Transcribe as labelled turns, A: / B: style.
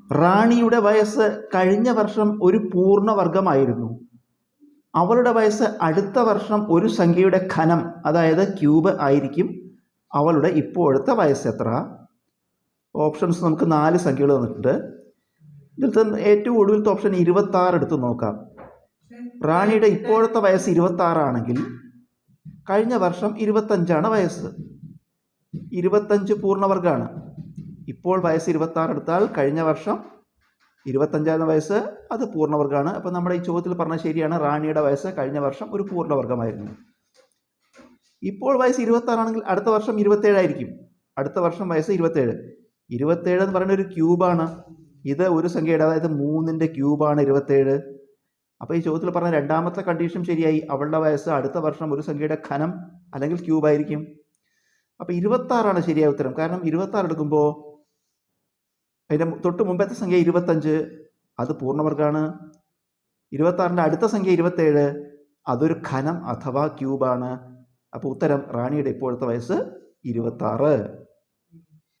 A: റാണിയുടെ വയസ്സ് കഴിഞ്ഞ വർഷം ഒരു പൂർണ്ണവർഗമായിരുന്നു. അവളുടെ വയസ്സ് അടുത്ത വർഷം ഒരു സംഖ്യയുടെ ഘനം, അതായത് ക്യൂബ് ആയിരിക്കും. അവളുടെ ഇപ്പോഴത്തെ വയസ്സ് എത്ര? ഓപ്ഷൻസ് നമുക്ക് 4 സംഖ്യകൾ തന്നിട്ടുണ്ട്. ഇതിലത്തെ ഏറ്റവും ഒടുവിലത്തെ ഓപ്ഷൻ 26 എടുത്ത് നോക്കാം. റാണിയുടെ ഇപ്പോഴത്തെ വയസ്സ് 26 ആണെങ്കിൽ കഴിഞ്ഞ വർഷം 25 വയസ്സ്. 25 പൂർണ്ണവർഗമാണ്. ഇപ്പോൾ വയസ്സ് 26 എടുത്താൽ കഴിഞ്ഞ വർഷം 25 വയസ്സ്, അത് പൂർണ്ണവർഗമാണ്. അപ്പോൾ നമ്മുടെ ഈ ചോദ്യത്തിൽ പറഞ്ഞ ശരിയാണ്. റാണിയുടെ വയസ്സ് കഴിഞ്ഞ വർഷം ഒരു പൂർണ്ണവർഗമായിരുന്നു. ഇപ്പോൾ വയസ്സ് 26 ആണെങ്കിൽ അടുത്ത വർഷം 27 ആയിരിക്കും. അടുത്ത വർഷം വയസ്സ് 27. 27 എന്ന് പറയുന്ന ഒരു ക്യൂബാണ്. ഇത് ഒരു സംഖ്യയുടെ, അതായത് 3ന്റെ ക്യൂബാണ് 27. അപ്പോൾ ഈ ചോദ്യത്തിൽ പറഞ്ഞ രണ്ടാമത്തെ കണ്ടീഷൻ ശരിയായി. അവളുടെ വയസ്സ് അടുത്ത വർഷം ഒരു സംഖ്യയുടെ ഘനം അല്ലെങ്കിൽ ക്യൂബായിരിക്കും. അപ്പോൾ 26 ശരിയായ ഉത്തരം. കാരണം 26 എടുക്കുമ്പോൾ അതിൻ്റെ തൊട്ട് മുമ്പത്തെ സംഖ്യ 25, അത് പൂർണ്ണവർഗമാണ്. 26ന്റെ അടുത്ത സംഖ്യ 27, അതൊരു ഘനം അഥവാ ക്യൂബാണ്. അപ്പോൾ ഉത്തരം റാണിയുടെ ഇപ്പോഴത്തെ വയസ്സ് 26.